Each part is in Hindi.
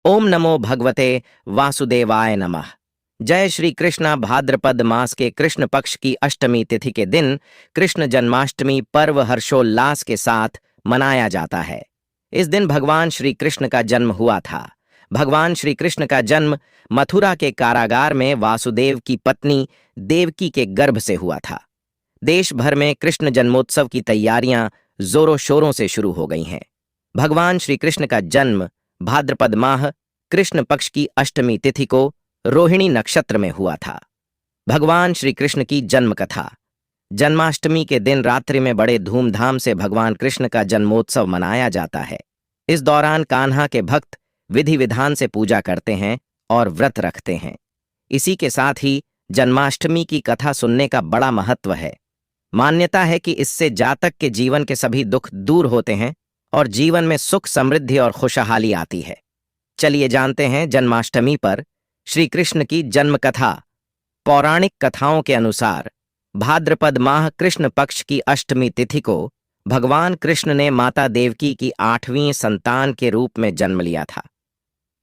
ओम नमो भगवते वासुदेवाय नमः। जय श्री कृष्णा। भाद्रपद मास के कृष्ण पक्ष की अष्टमी तिथि के दिन कृष्ण जन्माष्टमी पर्व हर्षोल्लास के साथ मनाया जाता है। इस दिन भगवान श्री कृष्ण का जन्म हुआ था। भगवान श्री कृष्ण का जन्म मथुरा के कारागार में वासुदेव की पत्नी देवकी के गर्भ से हुआ था। देश भर में कृष्ण जन्मोत्सव की तैयारियां जोरों शोरों से शुरू हो गई हैं। भगवान श्री कृष्ण का जन्म भाद्रपद माह कृष्ण पक्ष की अष्टमी तिथि को रोहिणी नक्षत्र में हुआ था। भगवान श्री कृष्ण की जन्म कथा। जन्माष्टमी के दिन रात्रि में बड़े धूमधाम से भगवान कृष्ण का जन्मोत्सव मनाया जाता है। इस दौरान कान्हा के भक्त विधि विधान से पूजा करते हैं और व्रत रखते हैं। इसी के साथ ही जन्माष्टमी की कथा सुनने का बड़ा महत्व है। मान्यता है कि इससे जातक के जीवन के सभी दुख दूर होते हैं और जीवन में सुख समृद्धि और खुशहाली आती है। चलिए जानते हैं जन्माष्टमी पर श्री कृष्ण की जन्म कथा। पौराणिक कथाओं के अनुसार भाद्रपद माह कृष्ण पक्ष की अष्टमी तिथि को भगवान कृष्ण ने माता देवकी की 8वीं संतान के रूप में जन्म लिया था।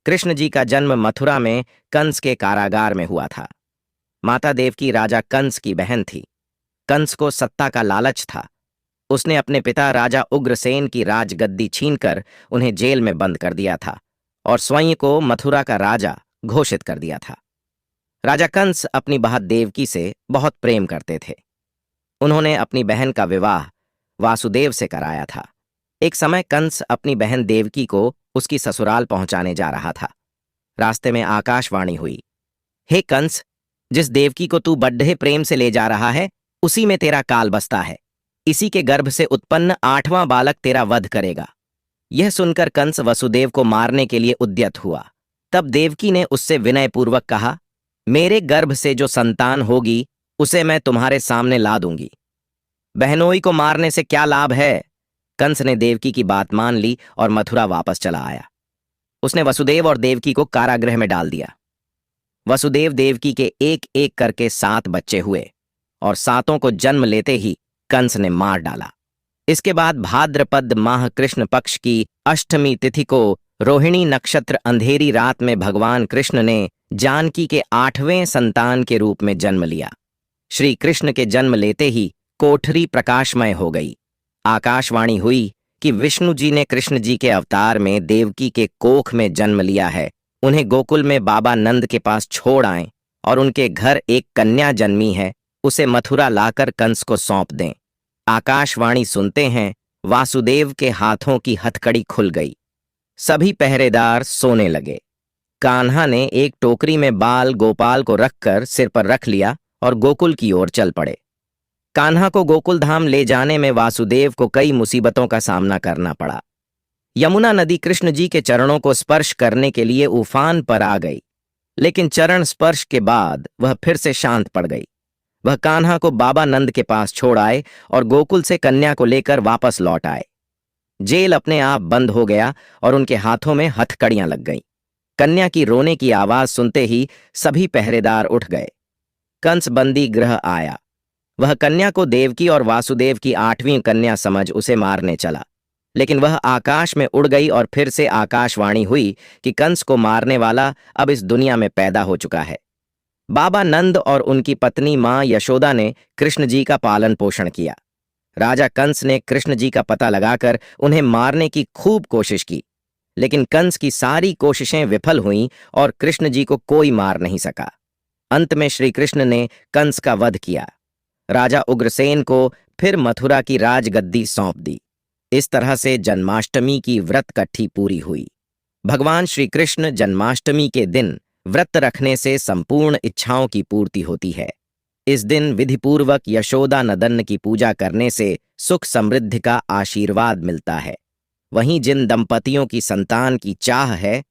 कृष्ण जी का जन्म मथुरा में कंस के कारागार में हुआ था। माता देवकी राजा कंस की बहन थी। कंस को सत्ता का लालच था। उसने अपने पिता राजा उग्रसेन की राजगद्दी छीनकर उन्हें जेल में बंद कर दिया था और स्वयं को मथुरा का राजा घोषित कर दिया था। राजा कंस अपनी बहन देवकी से बहुत प्रेम करते थे। उन्होंने अपनी बहन का विवाह वासुदेव से कराया था। एक समय कंस अपनी बहन देवकी को उसकी ससुराल पहुंचाने जा रहा था। रास्ते में आकाशवाणी हुई, हे कंस, जिस देवकी को तू बड्ढे प्रेम से ले जा रहा है उसी में तेरा काल बसता है। इसी के गर्भ से उत्पन्न 8वां बालक तेरा वध करेगा। यह सुनकर कंस वसुदेव को मारने के लिए उद्यत हुआ। तब देवकी ने उससे विनयपूर्वक कहा, मेरे गर्भ से जो संतान होगी उसे मैं तुम्हारे सामने ला दूंगी। बहनोई को मारने से क्या लाभ है? कंस ने देवकी की बात मान ली और मथुरा वापस चला आया। उसने वसुदेव और देवकी को कारागृह में डाल दिया। वसुदेव देवकी के एक एक करके 7 बच्चे हुए और 7 को जन्म लेते ही कंस ने मार डाला। इसके बाद भाद्रपद माह कृष्ण पक्ष की अष्टमी तिथि को रोहिणी नक्षत्र अंधेरी रात में भगवान कृष्ण ने जानकी के 8वें संतान के रूप में जन्म लिया। श्री कृष्ण के जन्म लेते ही कोठरी प्रकाशमय हो गई। आकाशवाणी हुई कि विष्णु जी ने कृष्ण जी के अवतार में देवकी के कोख में जन्म लिया है। उन्हें गोकुल में बाबा नंद के पास छोड़ आएं और उनके घर एक कन्या जन्मी है, उसे मथुरा लाकर कंस को सौंप दें। आकाशवाणी सुनते हैं वासुदेव के हाथों की हथकड़ी खुल गई। सभी पहरेदार सोने लगे। कान्हा ने एक टोकरी में बाल गोपाल को रखकर सिर पर रख लिया और गोकुल की ओर चल पड़े। कान्हा को गोकुल धाम ले जाने में वासुदेव को कई मुसीबतों का सामना करना पड़ा। यमुना नदी कृष्ण जी के चरणों को स्पर्श करने के लिए उफान पर आ गई, लेकिन चरण स्पर्श के बाद वह फिर से शांत पड़ गई। वह कान्हा को बाबा नंद के पास छोड़ आए और गोकुल से कन्या को लेकर वापस लौट आए। जेल अपने आप बंद हो गया और उनके हाथों में हथकड़ियां लग गईं। कन्या की रोने की आवाज सुनते ही सभी पहरेदार उठ गए। कंस बंदी गृह आया। वह कन्या को देवकी और वासुदेव की 8वीं कन्या समझ उसे मारने चला, लेकिन वह आकाश में उड़ गई और फिर से आकाशवाणी हुई कि कंस को मारने वाला अब इस दुनिया में पैदा हो चुका है। बाबा नंद और उनकी पत्नी मां यशोदा ने कृष्ण जी का पालन पोषण किया। राजा कंस ने कृष्ण जी का पता लगाकर उन्हें मारने की खूब कोशिश की, लेकिन कंस की सारी कोशिशें विफल हुईं और कृष्ण जी को कोई मार नहीं सका। अंत में श्री कृष्ण ने कंस का वध किया। राजा उग्रसेन को फिर मथुरा की राजगद्दी सौंप दी। इस तरह से जन्माष्टमी की व्रत कट्ठी पूरी हुई। भगवान श्री कृष्ण जन्माष्टमी के दिन व्रत रखने से संपूर्ण इच्छाओं की पूर्ति होती है। इस दिन विधिपूर्वक यशोदा नदन की पूजा करने से सुख समृद्धि का आशीर्वाद मिलता है। वहीं जिन दंपतियों की संतान की चाह है,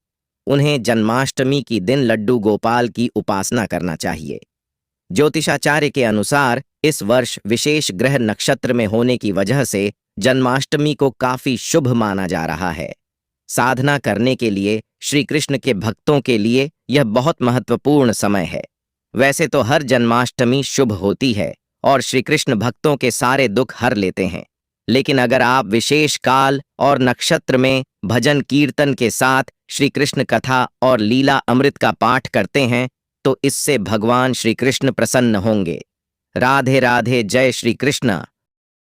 उन्हें जन्माष्टमी की दिन लड्डू गोपाल की उपासना करना चाहिए। ज्योतिषाचार्य के अनुसार इस वर्ष विशेष ग्रह नक्षत्र में होने की वजह से जन्माष्टमी को काफी शुभ माना जा रहा है। साधना करने के लिए श्री कृष्ण के भक्तों के लिए यह बहुत महत्वपूर्ण समय है। वैसे तो हर जन्माष्टमी शुभ होती है और श्री कृष्ण भक्तों के सारे दुख हर लेते हैं, लेकिन अगर आप विशेष काल और नक्षत्र में भजन कीर्तन के साथ श्री कृष्ण कथा और लीला अमृत का पाठ करते हैं तो इससे भगवान श्री कृष्ण प्रसन्न होंगे। राधे राधे। जय श्री कृष्ण।